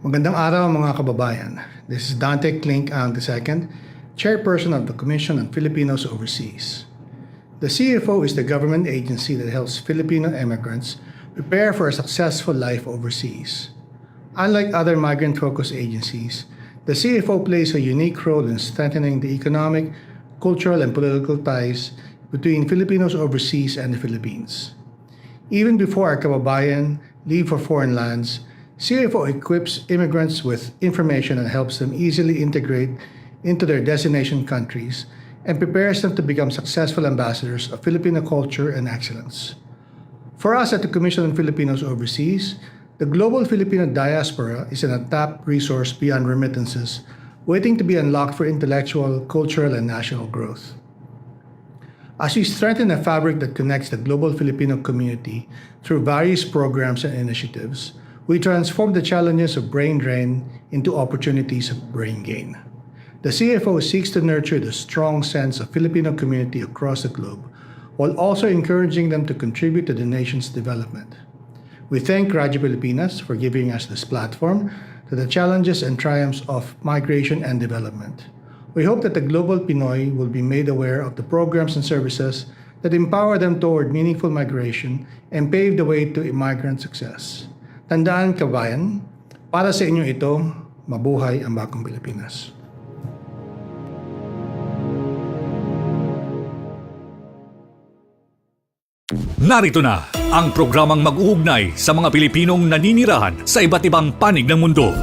Magandang araw mga kababayan. This is Dante Klink ang II, Chairperson of the Commission on Filipinos Overseas. The CFO is the government agency that helps Filipino immigrants prepare for a successful life overseas. Unlike other migrant-focused agencies, the CFO plays a unique role in strengthening the economic, cultural, and political ties between Filipinos overseas and the Philippines. Even before our kababayan leave for foreign lands, CFO equips immigrants with information and helps them easily integrate into their destination countries and prepares them to become successful ambassadors of Filipino culture and excellence. For us at the Commission on Filipinos Overseas, the global Filipino diaspora is an untapped resource beyond remittances, waiting to be unlocked for intellectual, cultural, and national growth. As we strengthen a fabric that connects the global Filipino community through various programs and initiatives, we transform the challenges of brain drain into opportunities of brain gain. The CFO seeks to nurture the strong sense of Filipino community across the globe, while also encouraging them to contribute to the nation's development. We thank Radyo Pilipinas for giving us this platform to the challenges and triumphs of migration and development. We hope that the global Pinoy will be made aware of the programs and services that empower them toward meaningful migration and pave the way to immigrant success. Tandaan kabayan, para sa inyo ito, mabuhay ang bagong Pilipinas. Narito na ang programang mag-uugnay sa mga Pilipinong naninirahan sa iba't ibang panig ng mundo.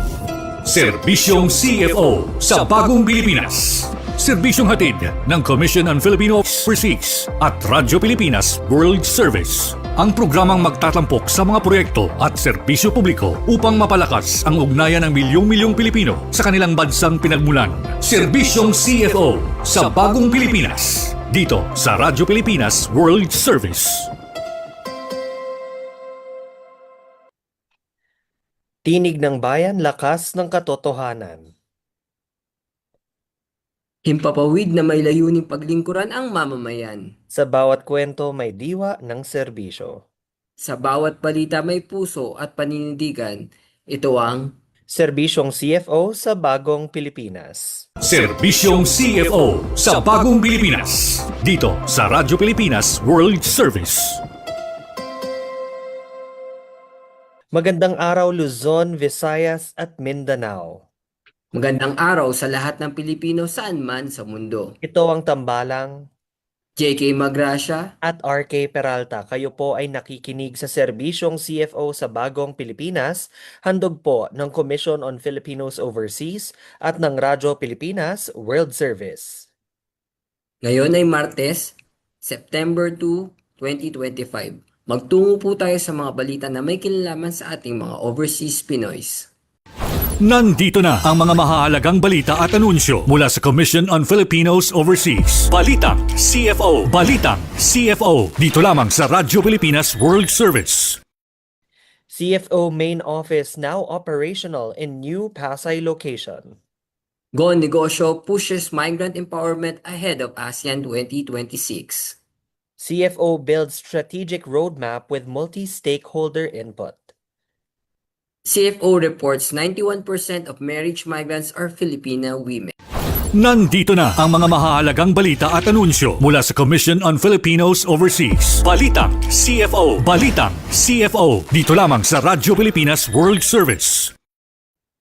Serbisyong CFO sa Bagong Pilipinas. Serbisyong hatid ng Commission on Filipino Overseas at Radyo Pilipinas World Service. Ang programang magtatampok sa mga proyekto at serbisyo publiko upang mapalakas ang ugnayan ng milyong-milyong Pilipino sa kanilang bansang pinagmulan. Serbisyong CFO sa Bagong Pilipinas. Dito sa Radyo Pilipinas World Service. Tinig ng bayan, lakas ng katotohanan. Himpapawid na may layuning paglingkuran ang mamamayan. Sa bawat kwento may diwa ng serbisyo. Sa bawat balita may puso at paninindigan. Ito ang Serbisyong CFO sa Bagong Pilipinas. Serbisyong CFO sa Bagong Pilipinas. Dito sa Radyo Pilipinas World Service. Magandang araw Luzon, Visayas at Mindanao. magandang araw sa lahat ng Pilipino saan man sa mundo. Ito ang tambalang JK Magracia at RK Peralta. Kayo po ay nakikinig sa Serbisyong CFO sa Bagong Pilipinas, handog po ng Commission on Filipinos Overseas at ng Radyo Pilipinas World Service. Ngayon ay Martes, September 2, 2025. Magtungo po tayo sa mga balita na may kinalaman sa ating mga overseas Pinoys. Nandito na ang mga mahahalagang balita at anunsyo mula sa Commission on Filipinos Overseas. Balitang CFO. Balitang CFO. Dito lamang sa Radyo Pilipinas World Service. CFO main office now operational in new Pasay location. Go Negosyo pushes migrant empowerment ahead of ASEAN 2026. CFO builds strategic roadmap with multi-stakeholder input. CFO reports 91% of marriage migrants are Filipino women. Nandito na ang mga mahahalagang balita at anunsyo mula sa Commission on Filipinos Overseas. Balitang CFO. Balitang CFO. Dito lamang sa Radyo Pilipinas World Service.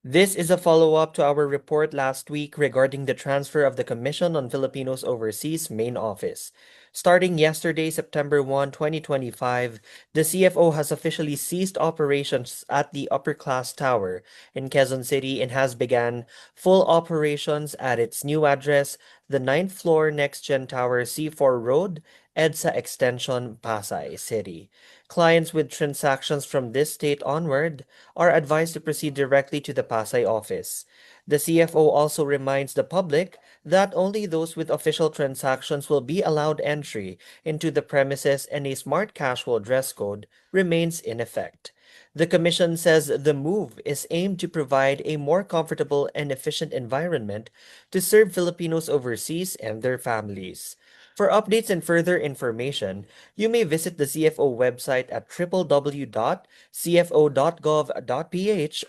This is a follow-up to our report last week regarding the transfer of the Commission on Filipinos Overseas main office. Starting yesterday, September 1, 2025, the CFO has officially ceased operations at the Upper Class Tower in Quezon City and has begun full operations at its new address, the 9th floor Next Gen Tower C4 Road, EDSA Extension, Pasay City. Clients with transactions from this date onward are advised to proceed directly to the Pasay office. The CFO also reminds the public that only those with official transactions will be allowed entry into the premises and a smart casual dress code remains in effect. The Commission says the move is aimed to provide a more comfortable and efficient environment to serve Filipinos overseas and their families. For updates and further information, you may visit the CFO website at www.cfo.gov.ph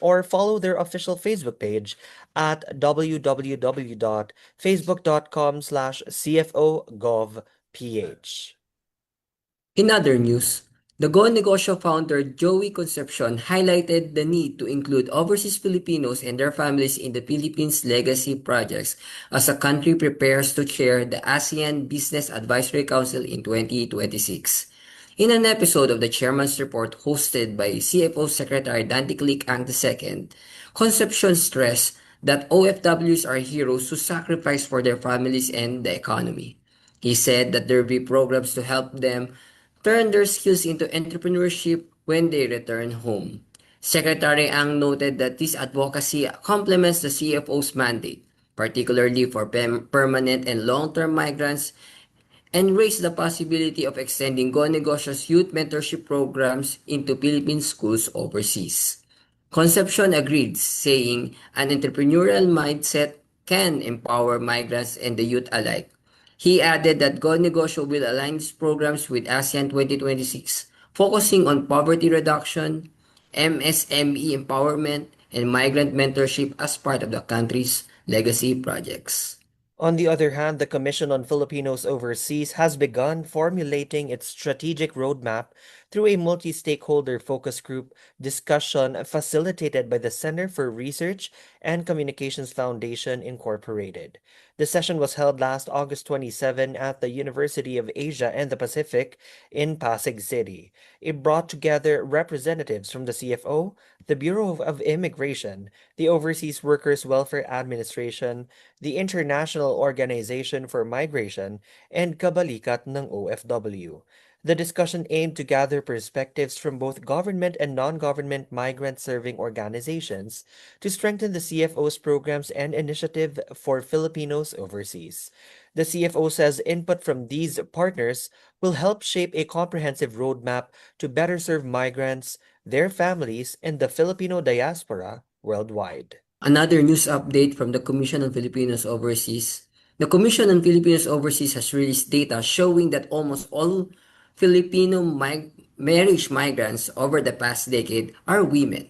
or follow their official Facebook page at www.facebook.com/cfogovph. In other news, the Go Negosyo founder Joey Concepcion highlighted the need to include overseas Filipinos and their families in the Philippines legacy projects as the country prepares to chair the ASEAN Business Advisory Council in 2026. In an episode of the Chairman's Report hosted by CFO Secretary Dante Click Ang II, Concepcion stressed that OFWs are heroes who sacrifice for their families and the economy. He said that there will be programs to help them turn their skills into entrepreneurship when they return home. Secretary Ang noted that this advocacy complements the CFO's mandate, particularly for permanent and long-term migrants, and raised the possibility of extending Go Negosyo's youth mentorship programs into Philippine schools overseas. Concepcion agreed, saying an entrepreneurial mindset can empower migrants and the youth alike. He added that Go Negosyo will align its programs with ASEAN 2026, focusing on poverty reduction, MSME empowerment, and migrant mentorship as part of the country's legacy projects. On the other hand, the Commission on Filipinos Overseas has begun formulating its strategic roadmap through a multi-stakeholder focus group discussion facilitated by the Center for Research and Communications Foundation Incorporated. The session was held last August 27 at the University of Asia and the Pacific in Pasig City. It brought together representatives from the CFO, the Bureau of Immigration, the Overseas Workers Welfare Administration, the International Organization for Migration, and Kabalikat ng OFW. The discussion aimed to gather perspectives from both government and non-government migrant-serving organizations to strengthen the CFO's programs and initiative for Filipinos overseas. The CFO says input from these partners will help shape a comprehensive roadmap to better serve migrants, their families, and the Filipino diaspora worldwide. Another news update from the Commission on Filipinos Overseas. The Commission on Filipinos Overseas has released data showing that almost all Filipino marriage migrants over the past decade are women.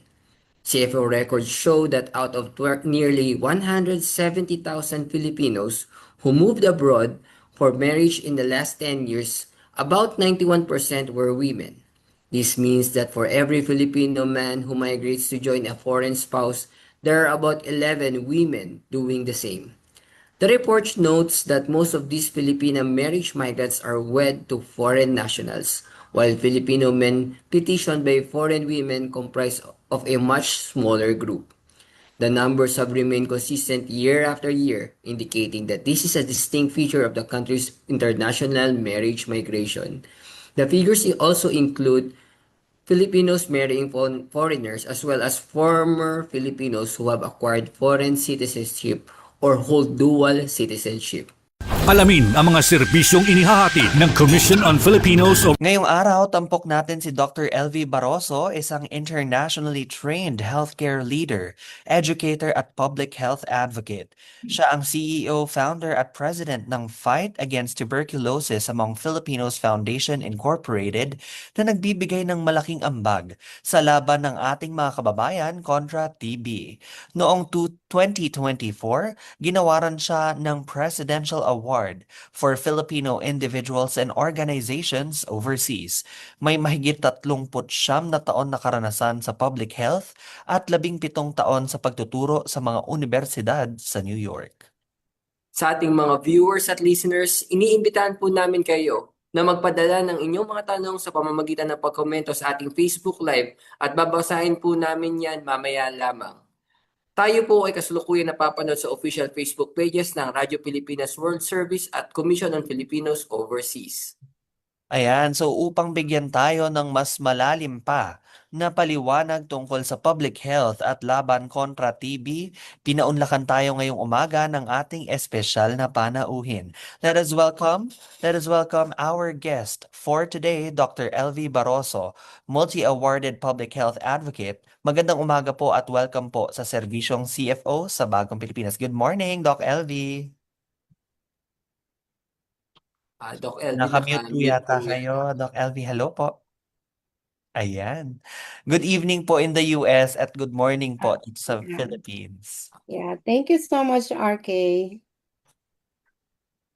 CFO records show that out of nearly 170,000 Filipinos who moved abroad for marriage in the last 10 years, about 91% were women. This means that for every Filipino man who migrates to join a foreign spouse, there are about 11 women doing the same. The report notes that most of these Filipino marriage migrants are wed to foreign nationals, while Filipino men petitioned by foreign women comprise of a much smaller group. The numbers have remained consistent year after year, indicating that this is a distinct feature of the country's international marriage migration. The figures also include Filipinos marrying foreigners as well as former Filipinos who have acquired foreign citizenship or hold dual citizenship. Alamin ang mga serbisyong inihahati ng Commission on Filipinos Ngayong araw, tampok natin si Dr. LV Barroso, isang internationally trained healthcare leader, educator at public health advocate. Siya ang CEO, founder at president ng Fight Against Tuberculosis Among Filipinos Foundation Incorporated na nagbibigay ng malaking ambag sa laban ng ating mga kababayan kontra TB. Noong 2024, ginawaran siya ng Presidential Award for Filipino individuals and organizations overseas. May mahigit 39 na taon na karanasan sa public health at 17 taon sa pagtuturo sa mga universidad sa New York. Sa ating mga viewers at listeners, iniimbitahan po namin kayo na magpadala ng inyong mga tanong sa pamamagitan ng pagkomento sa ating Facebook Live at babasahin po namin yan mamaya lamang. Tayo po ay kasalukuyan napapanood sa official Facebook pages ng Radyo Pilipinas World Service at Commission on Filipinos Overseas. Ayan, so upang bigyan tayo ng mas malalim pa na paliwanag tungkol sa public health at laban kontra TB, pinaunlakan tayo ngayong umaga ng ating espesyal na panauhin. Let us welcome our guest for today, Dr. LV Barroso, multi-awarded public health advocate. Magandang umaga po at welcome po sa serbisyong CFO sa Bagong Pilipinas. Good morning, Doc LV. Doc LV, Nakamute po naka-mute po yata yan. kayo, Doc LV. Hello po. Ayan. Good evening po in the US at good morning po dito sa Yeah. Philippines. Yeah, thank you so much, RK.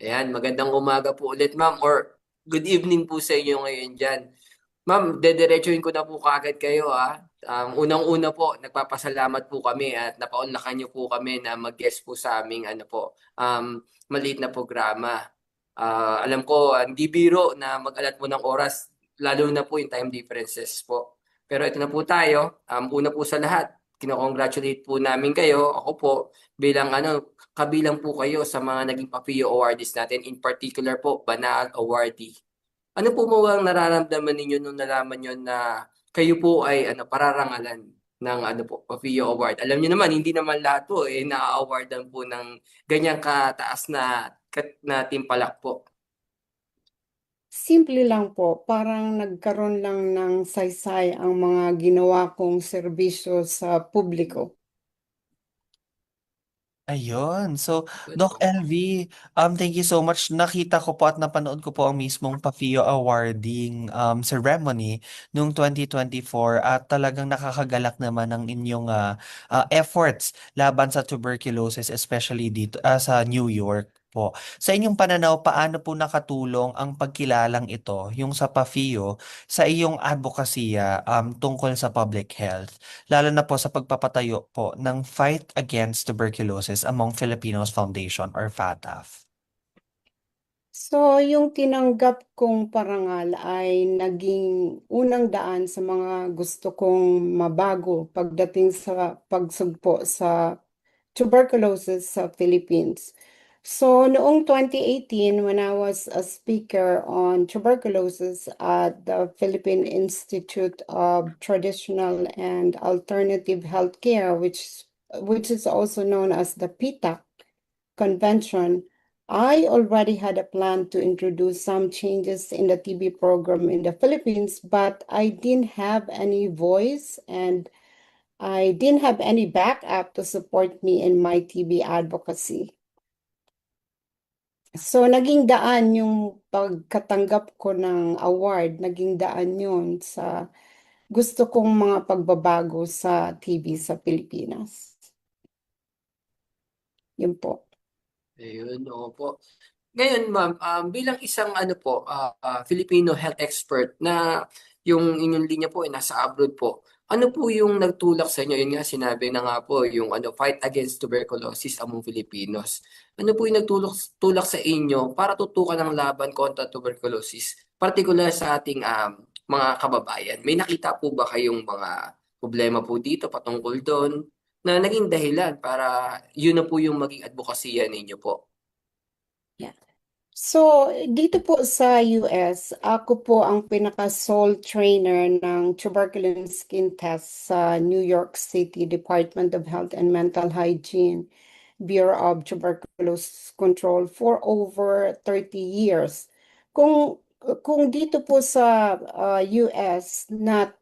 Ayan, magandang umaga po ulit, ma'am, or good evening po sa inyo ngayon dyan. Ma'am, dediretsuhin ko na po kaagad kayo, ha. Unang-una po, nagpapasalamat po kami at napaunlakan niyo po kami na mag-guest po sa aming maliit na programa. Alam ko, hindi biro na mag-alat mo ng oras, lalo na po yung time differences po. Pero ito na po tayo. Una po sa lahat, kinocongratulate po namin kayo. Ako po, bilang kabilang po kayo sa mga naging PAPIO awardees natin, in particular po, Banal Awardee. Ano po mo ang nararamdaman ninyo nung nalaman nyo na kayo po ay pararangalan ng PAPIO Award? Alam niyo naman, hindi naman lahat po na-awardan po ng ganyang kataas na timpalak po. Simple lang po, parang nagkaroon lang ng saysay ang mga ginawa kong serbisyo sa publiko. Ayun. So, Good Doc po. LV, thank you so much. Nakita ko po at napanood ko po ang mismong PAFIO awarding ceremony noong 2024 at talagang nakakagalak naman ang inyong efforts laban sa tuberculosis, especially dito sa New York po. Sa inyong pananaw, paano po nakatulong ang pagkilalang ito, yung sa PAFIO, sa iyong advokasya tungkol sa public health? Lalo na po sa pagpapatayo po ng Fight Against Tuberculosis Among Filipinos Foundation or FATF. So, yung tinanggap kong parangal ay naging unang daan sa mga gusto kong mabago pagdating sa pagsugpo sa tuberculosis sa Philippines. So, noong 2018, when I was a speaker on tuberculosis at the Philippine Institute of Traditional and Alternative Healthcare, which is also known as the PITAC convention, I already had a plan to introduce some changes in the TB program in the Philippines, but I didn't have any voice and I didn't have any backup to support me in my TB advocacy. So, naging daan yung pagkatanggap ko ng award, naging daan yun sa gusto kong mga pagbabago sa TB sa Pilipinas. Yun po. Ayun, opo. Ngayon, ma'am, bilang isang Filipino health expert na yung inyong linya po ay nasa abroad po, ano po yung nagtulak sa inyo? Yun nga, sinabi na nga po, yung fight against tuberculosis among Filipinos. Ano po yung nagtulak sa inyo para tutukan ang laban kontra tuberculosis, particular sa ating mga kababayan? May nakita po ba kayong mga problema po dito patungkol doon na naging dahilan para yun na po yung maging advokasya ninyo po? So, dito po sa US, ako po ang pinaka-sole trainer ng tuberculosis skin test sa New York City Department of Health and Mental Hygiene, Bureau of Tuberculosis Control for over 30 years. Kung dito po sa US,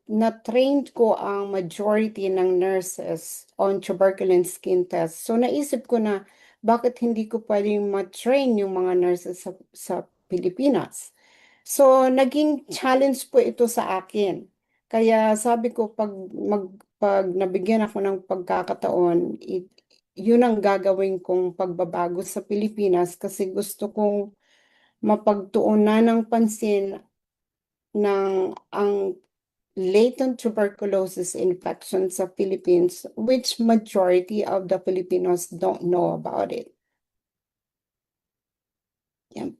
na-trained ko ang majority ng nurses on tuberculosis skin test. So, naisip ko na bakit hindi ko pwedeng ma-train yung mga nurses sa Pilipinas. So, naging challenge po ito sa akin. Kaya sabi ko, pag nabigyan ako ng pagkakataon, yun ang gagawin kong pagbabago sa Pilipinas kasi gusto kong mapagtuunan ng pansin ng ang latent tuberculosis infection sa Philippines, which majority of the Filipinos don't know about it. Yan.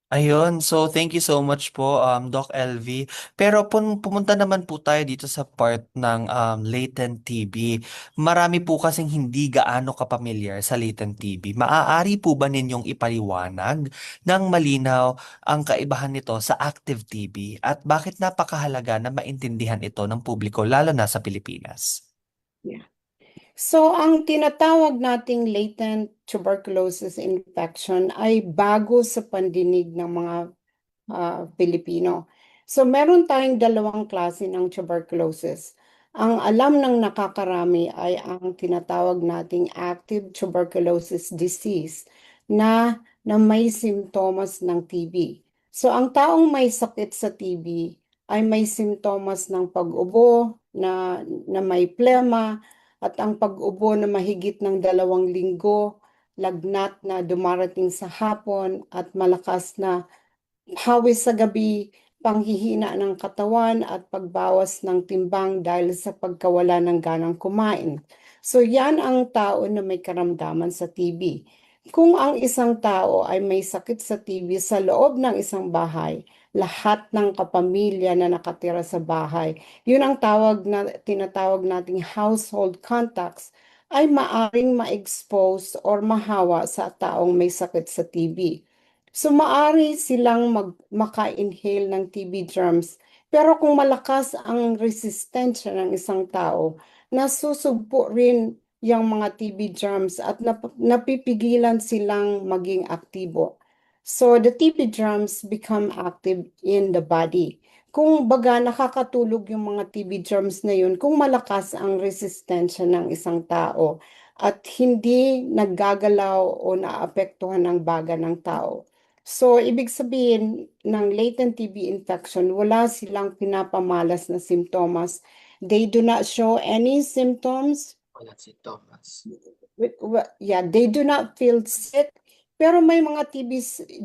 Ayun, so thank you so much po, Doc LV. Pero pumunta naman po tayo dito sa part ng latent TB. Marami po kasing hindi gaano kapamilyar sa latent TB. Maaari po ba ninyong ipaliwanag ng malinaw ang kaibahan nito sa active TB at bakit napakahalaga na maintindihan ito ng publiko lalo na sa Pilipinas? So, ang tinatawag nating latent tuberculosis infection ay bago sa pandinig ng mga Pilipino. So, meron tayong dalawang klase ng tuberculosis. Ang alam ng nakakarami ay ang tinatawag nating active tuberculosis disease na may simptomas ng TB. So ang taong may sakit sa TB ay may simptomas ng pag-ubo na may plema at ang pag-ubo na mahigit ng 2 linggo, lagnat na dumarating sa hapon at malakas na hawis sa gabi, panghihina ng katawan at pagbawas ng timbang dahil sa pagkawala ng ganang kumain. So yan ang tao na may karamdaman sa TB. Kung ang isang tao ay may sakit sa TB sa loob ng isang bahay, lahat ng kapamilya na nakatira sa bahay, yun ang tinatawag nating household contacts, ay maaring ma-expose or mahawa sa taong may sakit sa TB. So maari silang maka-inhale ng TB germs. Pero kung malakas ang resistensya ng isang tao, nasusugpo rin yung mga TB germs at napipigilan silang maging aktibo. So the TB germs become active in the body. Kung baga nakakatulog yung mga TB germs na yun, kung malakas ang resistensya ng isang tao at hindi naggagalaw o naapektuhan ng baga ng tao. So, ibig sabihin ng latent TB infection, wala silang pinapamalas na simptomas. They do not show any symptoms. Wala sintomas. Yeah, they do not feel sick. Pero may mga TB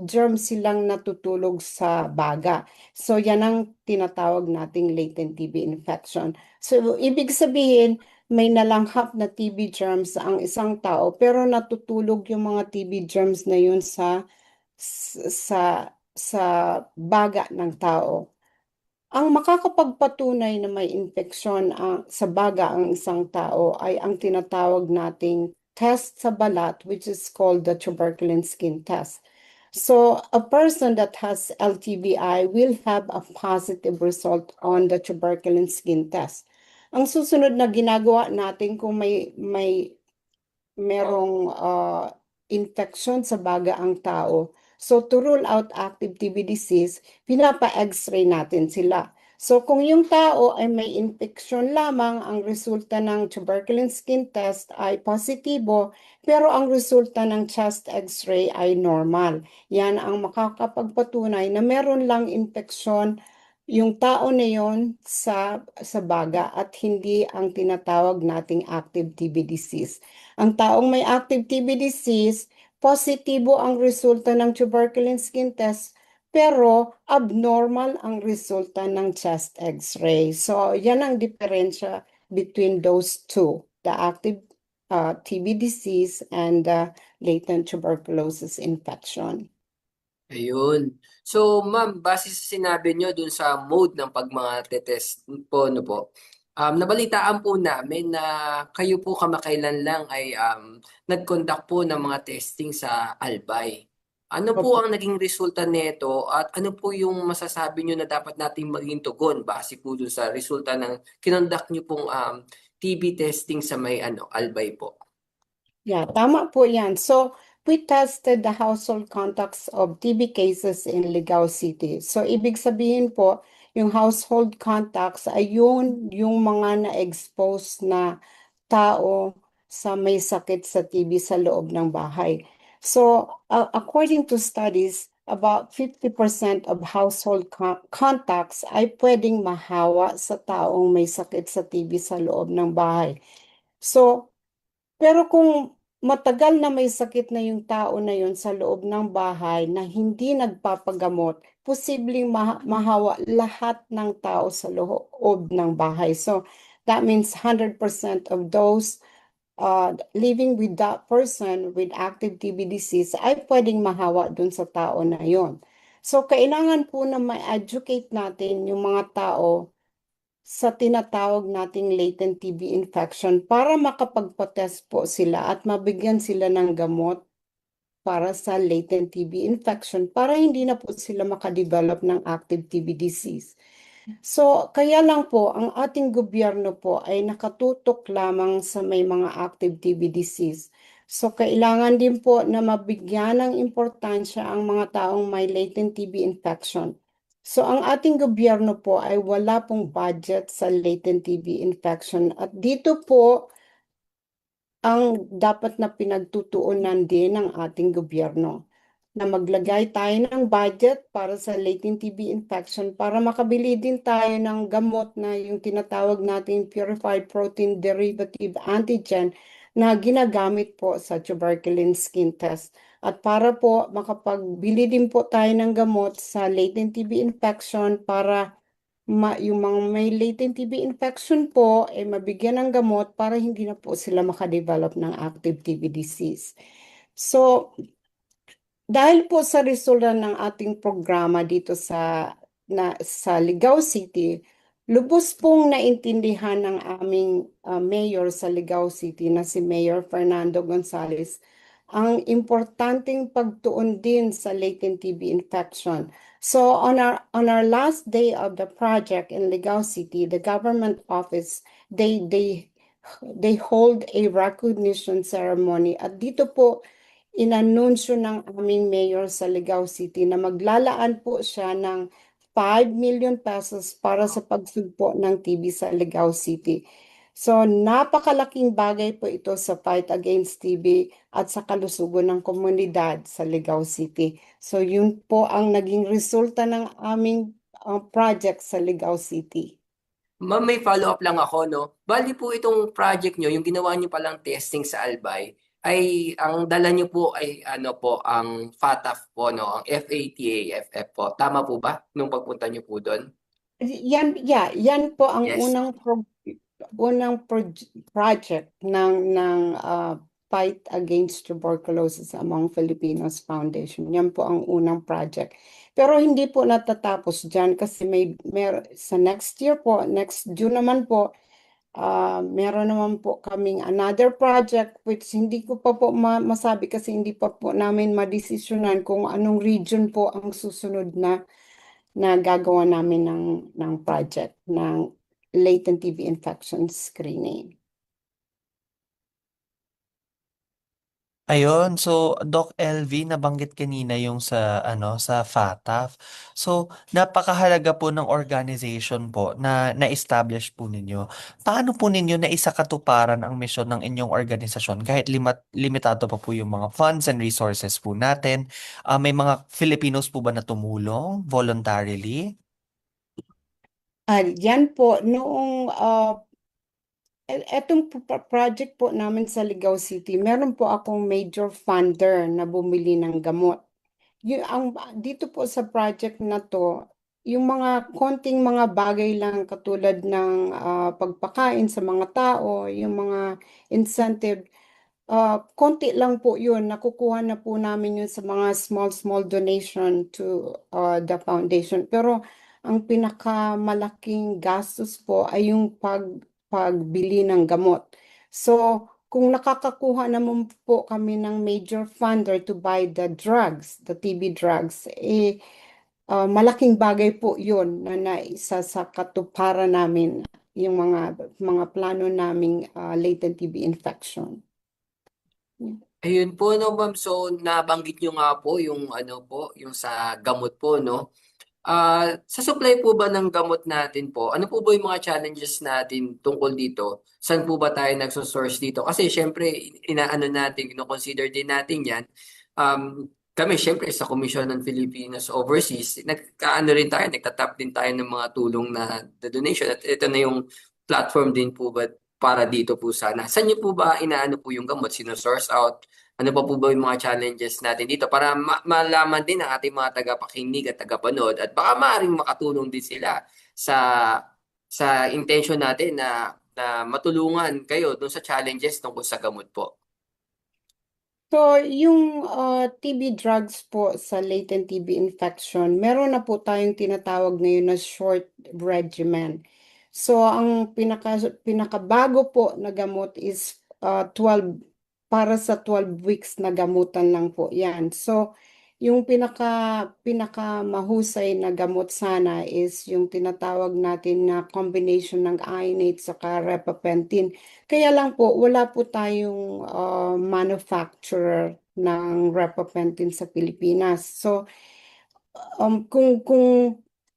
germs silang natutulog sa baga. So, yan ang tinatawag nating latent TB infection. So, ibig sabihin, may nalanghap na TB germs ang isang tao, pero natutulog yung mga TB germs na yun sa baga ng tao. Ang makakapagpatunay na may infeksyon sa baga ang isang tao ay ang tinatawag nating test sa balat, which is called the tuberculin skin test. So, a person that has LTBI will have a positive result on the tuberculin skin test. Ang susunod na ginagawa natin kung merong infection sa baga ang tao. So to rule out active TB disease, pinapa-x-ray natin sila. So kung yung tao ay may infeksyon lamang, ang resulta ng tuberculin skin test ay positibo, pero ang resulta ng chest x-ray ay normal. Yan ang makakapagpatunay na meron lang infeksyon yung tao na yon sa baga at hindi ang tinatawag nating active TB disease. Ang taong may active TB disease, positibo ang resulta ng tuberculin skin test, pero abnormal ang resulta ng chest x-ray. So, yan ang diferensya between those two, the active TB disease and the latent tuberculosis infection. Ayun. So, ma'am, base sa sinabi nyo dun sa mode ng mga test po, no po, nabalitaan po namin na kayo po kamakailan lang ay nag-conduct po ng mga testing sa Albay. Ano po ang naging resulta nito at ano po yung masasabi nyo na dapat nating maging tugon base po dun sa resulta ng kinonduct nyo pong TB testing sa may Albay po? Yeah, tama po yan. So, we tested the household contacts of TB cases in Ligao City. So, ibig sabihin po, yung household contacts ay yung mga na-expose na tao sa may sakit sa TB sa loob ng bahay. So, according to studies, about 50% of household contacts ay pwedeng mahawa sa taong may sakit sa TB sa loob ng bahay. So, pero kung matagal na may sakit na yung tao na yun sa loob ng bahay na hindi nagpapagamot, posibleng mahawa lahat ng tao sa loob ng bahay. So, that means 100% of those living with that person with active TB disease ay pwedeng mahawa dun sa tao na yon. So, kailangan po na ma-educate natin yung mga tao sa tinatawag nating latent TB infection para makapagpa-test po sila at mabigyan sila ng gamot para sa latent TB infection para hindi na po sila makadevelop ng active TB disease. So, kaya lang po, ang ating gobyerno po ay nakatutok lamang sa may mga active TB disease. So, kailangan din po na mabigyan ng importansya ang mga taong may latent TB infection. So, ang ating gobyerno po ay wala pong budget sa latent TB infection. At dito po, ang dapat na pinagtutuunan din ng ating gobyerno na maglagay tayo ng budget para sa latent TB infection para makabili din tayo ng gamot na yung tinatawag natin purified protein derivative antigen na ginagamit po sa tuberculin skin test. At para po makapagbili din po tayo ng gamot sa latent TB infection para yung mga may latent TB infection po ay mabigyan ng gamot para hindi na po sila makadevelop ng active TB disease. So, dahil po sa resulta ng ating programa dito sa Ligao City, lubos pong naintindihan ng aming mayor sa Ligao City na si Mayor Fernando Gonzales ang importanteng pagtuon din sa latent TB infection. So on our last day of the project in Ligao City, the government office they hold a recognition ceremony at dito po inanunsyo ng aming mayor sa Ligao City na maglalaan po siya ng 5 million pesos para sa pagsugpo ng TB sa Ligao City. So napakalaking bagay po ito sa fight against TB at sa kalusugan ng komunidad sa Ligao City. So yun po ang naging resulta ng aming project sa Ligao City. Ma'am, may follow-up lang ako, no? Bali po itong project nyo, yung ginawa nyo palang testing sa Albay, ay ang dala nyo po ay ano po, ang FATF po, no? Ang FATAFF po. Tama po ba nung pagpunta nyo po doon? Yan po ang Yes. project ng Fight Against Tuberculosis Among Filipinos Foundation. Yan po ang unang project. Pero hindi po natatapos dyan kasi sa next year po, next June naman po, meron naman po kaming another project which hindi ko pa po masabi kasi hindi pa po namin madesisyonan kung anong region po ang susunod na gagawa namin ng project ng latent TB infection screening. Ayun, so Doc LV nabanggit kanina yung sa FATF. So napakahalaga po ng organization po na na-establish po ninyo. Paano po ninyo naisakatuparan ang misyon ng inyong organisasyon kahit limitado pa po yung mga funds and resources po natin? May mga Filipinos po ba na tumulong voluntarily? Yan po, etong project po namin sa Ligao City, meron po akong major funder na bumili ng gamot. Dito po sa project na to, yung mga konting mga bagay lang katulad ng pagpakain sa mga tao, yung mga incentive, konti lang po yun. Nakukuha na po namin yun sa mga small donation to the foundation. Pero ang pinakamalaking gastos po ay yung pagbili ng gamot. So, kung nakakakuha naman po kami ng major funder to buy the drugs, the TB drugs, malaking bagay po yun na naisa sa katuparan namin yung mga plano naming latent TB infection. Ayun po, no, ma'am. So, nabanggit nyo nga po yung ano po, yung sa gamot po, no? Sa supply po ba ng gamot natin po, ano po ba yung mga challenges natin tungkol dito? Saan po ba tayo nagsosource dito? Kasi syempre, inaano natin, consider din natin yan. Kami syempre sa Commission on Filipinos Overseas, nagkaano rin tayo, nagtatap din tayo ng mga tulong na the donation. At ito na yung platform din po ba para dito po sana. Saan niyo po ba inaano po yung gamot? Sino-source out? Ano pa po ba yung mga challenges natin dito para malaman din ng ating mga tagapakinig at tagapanood at baka maaaring makatulong din sila sa intention natin na matulungan kayo dun sa challenges tungkol sa gamot po. So, yung TB drugs po sa latent TB infection, meron na po tayong tinatawag ngayon na short regimen. So, ang pinakabago po na gamot is 12 para sa 12 weeks na gamutan lang po yan. So, yung pinakamahusay na gamot sana is yung tinatawag natin na combination ng ionate saka repapentin. Kaya lang po, wala po tayong manufacturer ng repapentin sa Pilipinas. So, kung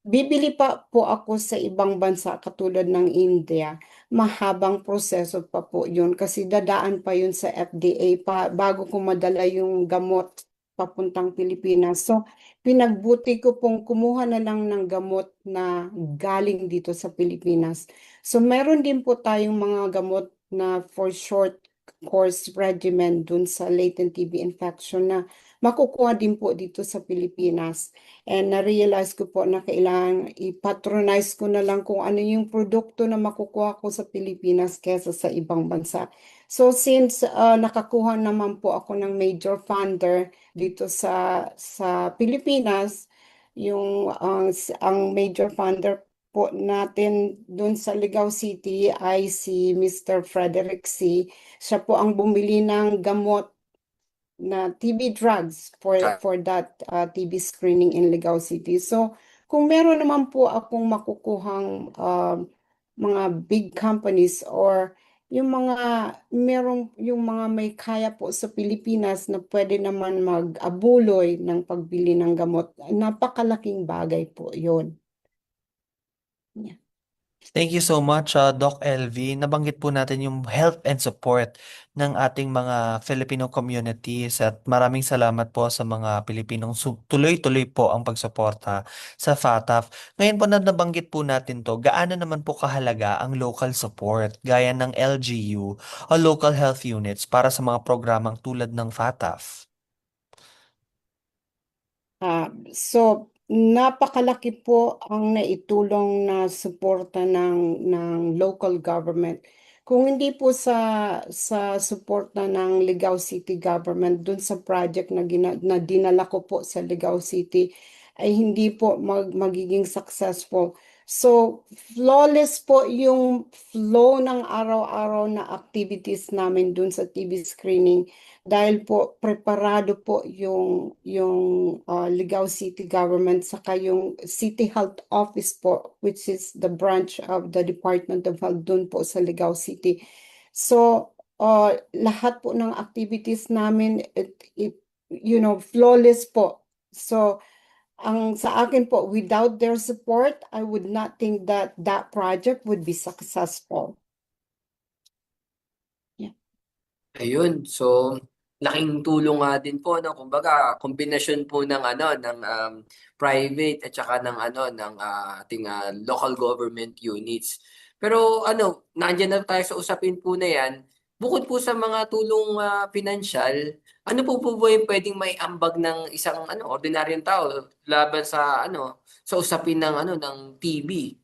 bibili pa po ako sa ibang bansa katulad ng India, mahabang proseso pa po yun kasi dadaan pa yun sa FDA pa bago ko madala yung gamot papuntang Pilipinas. So, pinagbuti ko pong kumuha na lang ng gamot na galing dito sa Pilipinas. So, meron din po tayong mga gamot na for short course regimen dun sa latent TB infection na makukuha din po dito sa Pilipinas. And na-realize ko po na kailangan i-patronize ko na lang kung ano yung produkto na makukuha ko sa Pilipinas kesa sa ibang bansa. So since nakakuha naman po ako ng major funder dito sa Pilipinas, yung ang major funder po natin doon sa Ligao City ay si Mr. Frederick C. Siya po ang bumili ng gamot na TB drugs for that TB screening in Ligao City. So, kung meron naman po akong makukuhang mga big companies or yung mga may kaya po sa Pilipinas na pwede naman mag-abuloy ng pagbili ng gamot, napakalaking bagay po 'yon. Yeah. Thank you so much, Doc LV. Nabanggit po natin yung help and support ng ating mga Filipino communities at maraming salamat po sa mga Pilipinong tuloy-tuloy po ang pagsuporta sa FATF. Ngayon po na nabanggit po natin to, gaano naman po kahalaga ang local support gaya ng LGU o local health units para sa mga programang tulad ng FATF? So, napakalaki po ang naitulong na suporta ng local government. Kung hindi po sa suporta ng Ligao City government dun sa project na dinala ko po sa Ligao City ay hindi po magiging successful. So, flawless po yung flow ng araw-araw na activities namin dun sa TB screening dahil po preparado po yung Ligao City government saka yung City Health Office po which is the branch of the Department of Health dun po sa Ligao City. So lahat po ng activities namin flawless po. So ang sa akin po without their support I would not think that that project would be successful. Ayun, so laking tulong nga din po, no? Kumbaga, kombinasyon po ng private at saka ng ating local government units. Pero nandiyan na tayo sa usapin po na 'yan. Bukod po sa mga tulong pinansyal, ano po ba yung pwedeng may ambag ng isang ordinaryong tao laban sa sa usapin ng ng TB?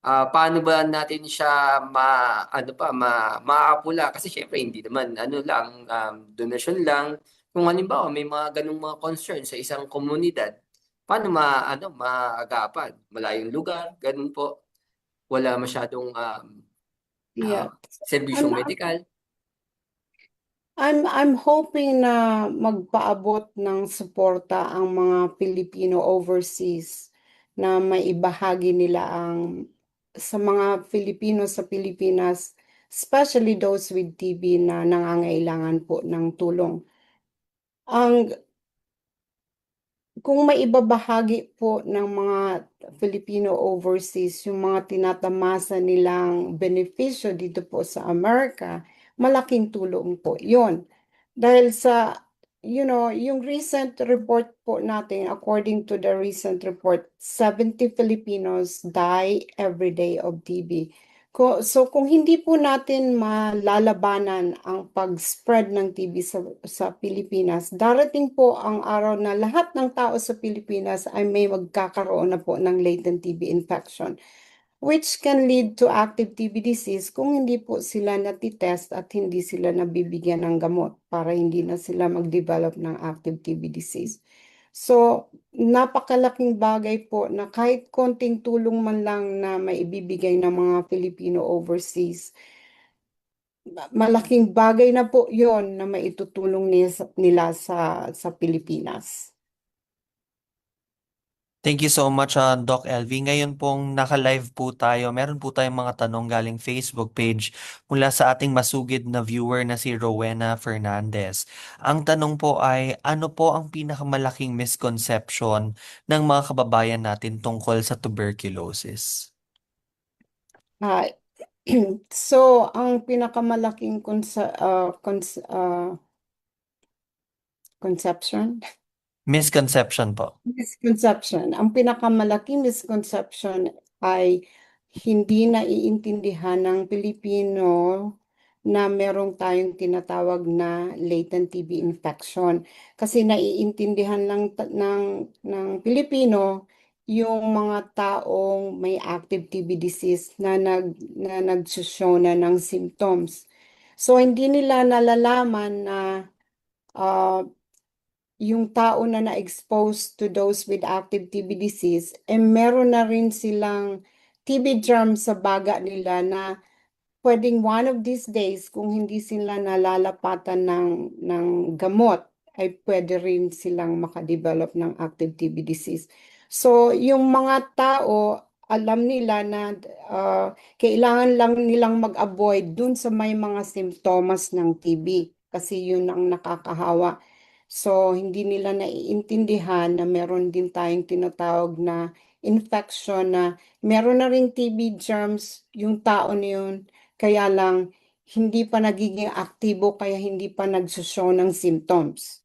Paano ba natin siya maapula kasi syempre hindi naman lang donasyon lang. Kung halimbawa may mga ganung mga concern sa isang komunidad, paano maagapan? Malayong lugar, ganun po. Wala masyadong Yeah. serbisyong medikal. I'm hoping na magpaabot ng suporta ang mga Pilipino overseas na maibahagi nila sa mga Filipino sa Pilipinas, especially those with TB na nangangailangan po ng tulong. Kung maibabahagi po ng mga Filipino overseas yung mga tinatamasa nilang benepisyo dito po sa Amerika, malaking tulong po yun. Dahil yung recent report po natin, according to the recent report, 70 Filipinos die every day of TB. So kung hindi po natin malalabanan ang pag-spread ng TB sa Pilipinas, darating po ang araw na lahat ng tao sa Pilipinas ay may magkakaroon na po ng latent TB infection, which can lead to active TB disease kung hindi po sila natitest at hindi sila nabibigyan ng gamot para hindi na sila mag-develop ng active TB disease. So, napakalaking bagay po na kahit konting tulong man lang na maibibigay ng mga Filipino overseas, malaking bagay na po yon na maitutulong nila sa Pilipinas. Thank you so much, Doc Elvie. Ngayon pong naka-live po tayo. Meron po tayong mga tanong galing Facebook page mula sa ating masugid na viewer na si Rowena Fernandez. Ang tanong po ay, ano po ang pinakamalaking misconception ng mga kababayan natin tungkol sa tuberculosis? Ah, so, ang pinakamalaking conception? Misconception po. Misconception. Ang pinakamalaking misconception ay hindi naiintindihan ng Pilipino na merong tayong tinatawag na latent TB infection. Kasi naiintindihan lang ng Pilipino yung mga taong may active TB disease na nagsushow na ng symptoms. So hindi nila nalalaman na ah, yung tao na na-expose to those with active TB disease, meron na rin silang TB germs sa baga nila na pwedeng one of these days, kung hindi sila nalalapatan ng gamot, ay pwede rin silang makadevelop ng active TB disease. So, yung mga tao, alam nila na kailangan lang nilang mag-avoid dun sa may mga simptomas ng TB kasi yun ang nakakahawa. So, hindi nila naiintindihan na meron din tayong tinatawag na infection na meron na ring TB germs yung tao na yun, kaya lang hindi pa nagiging aktibo kaya hindi pa nagsushow ng symptoms.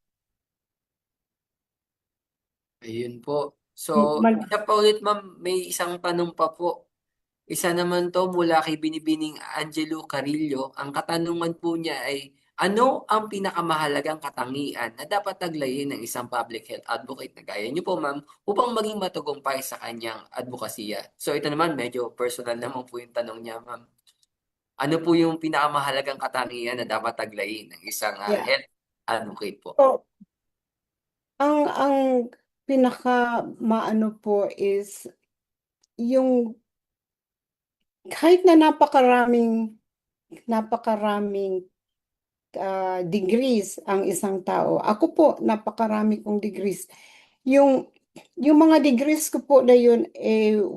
Ayun po. So, Mag- isa pa ulit ma'am, may isang tanong pa po. Isa naman to mula kay Binibining Angelo Carillo. Ang katanungan po niya ay, ano ang pinakamahalagang katangian na dapat taglayin ng isang public health advocate na gaya niyo po ma'am upang maging matagumpay sa kanyang advokasya? So ito naman, medyo personal naman po yung tanong niya ma'am. Ano po yung pinakamahalagang katangian na dapat taglayin ng isang yeah. health advocate po? So, ang pinaka maano po is yung kahit na napakaraming degrees ang isang tao. Ako po, napakarami kong degrees. Yung, yung mga degrees ko po na yun,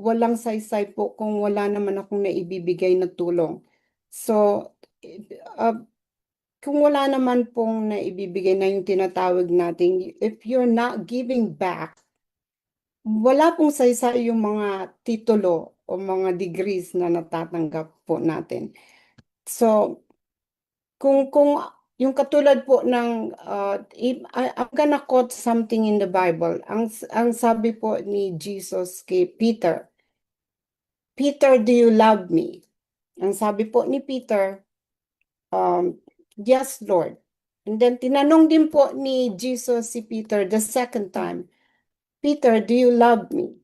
walang saysay po kung wala naman akong naibibigay na tulong. So, uh, kung wala naman pong naibibigay na yung tinatawag natin, if you're not giving back, wala pong saysay yung mga titulo o mga degrees na natatanggap po natin. So, kung yung katulad po ng I'm gonna quote something in the Bible. Ang sabi po ni Jesus kay Peter, Peter, do you love me? Ang sabi po ni Peter, yes, Lord. And then tinanong din po ni Jesus si Peter the second time, Peter, do you love me?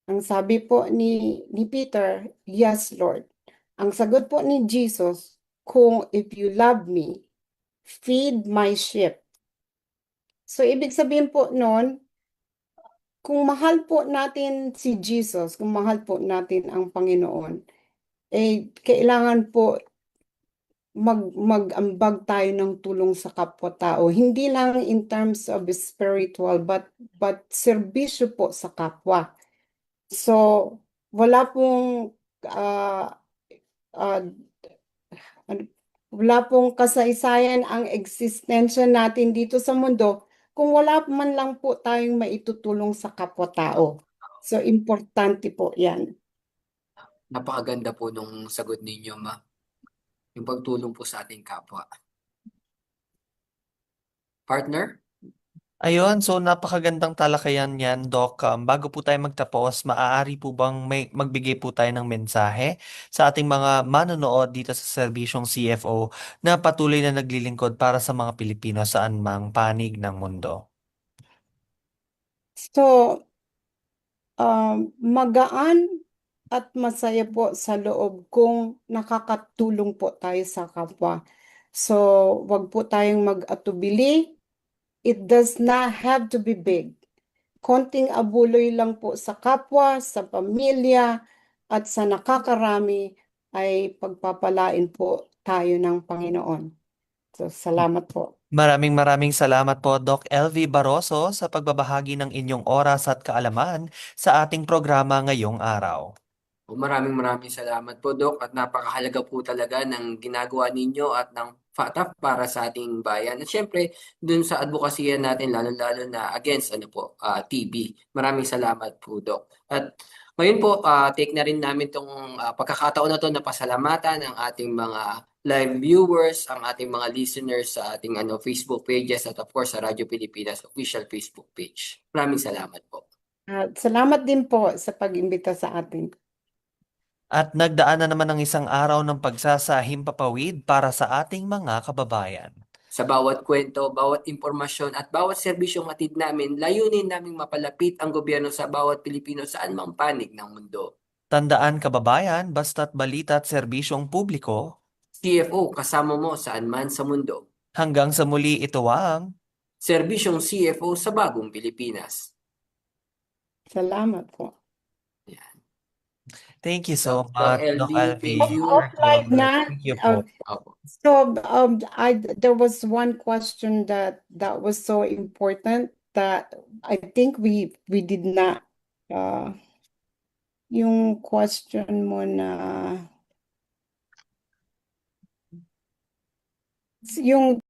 Ang sabi po ni Peter, yes, Lord. Ang sagot po ni Jesus, kung if you love me, feed my sheep. So, ibig sabihin po noon, kung mahal po natin si Jesus, kung mahal po natin ang Panginoon, kailangan po mag-ambag tayo ng tulong sa kapwa-tao. Hindi lang in terms of spiritual, but serbisyo po sa kapwa. So, wala pong uh, uh, wala pong kasaysayan ang existensya natin dito sa mundo kung wala man lang po tayong maitutulong sa kapwa-tao. So, importante po yan. Napakaganda po nung sagot ninyo ma'am. Yung pagtulong po sa ating kapwa. Partner? Ayun, so napakagandang talakayan yan, Doc. Bago po tayo magtapos, maaari po bang magbigay po tayo ng mensahe sa ating mga manonood dito sa serbisyong CFO na patuloy na naglilingkod para sa mga Pilipino saan mang panig ng mundo? So, magaan at masaya po sa loob kung nakakatulong po tayo sa kapwa. So, wag po tayong mag-atubili. It does not have to be big. Konting abuloy lang po sa kapwa, sa pamilya, at sa nakakarami ay pagpapalain po tayo ng Panginoon. So, salamat po. Maraming salamat po, Doc LV Barroso, sa pagbabahagi ng inyong oras at kaalaman sa ating programa ngayong araw. Maraming salamat po, Doc, at napakahalaga po talaga ng ginagawa ninyo at ng FATF para sa ating bayan. At syempre, dun sa advokasya natin, lalo-lalo na against TB. Maraming salamat po, Doc. At ngayon po, take na rin namin itong pagkakataon na to na pasalamatan ang ating mga live viewers, ang ating mga listeners sa ating Facebook pages at of course sa Radyo Pilipinas official Facebook page. Maraming salamat po. At salamat din po sa pag-imbita sa atin. At nagdaan na naman ng isang araw ng pagsasahim papawid para sa ating mga kababayan. Sa bawat kwento, bawat impormasyon at bawat serbisyong hatid namin, layunin naming mapalapit ang gobyerno sa bawat Pilipino saan mang panig ng mundo. Tandaan kababayan, basta't balita at serbisyong publiko, CFO, kasama mo saan man sa mundo. hanggang sa muli ito ang Serbisyong CFO sa bagong Pilipinas. Salamat po. Thank you so Doc much, LV, Doc Alvi. thank you. Offline na. Thank you po. Opo. So, there was one question that was so important that I think we did not. Yung question mo na yung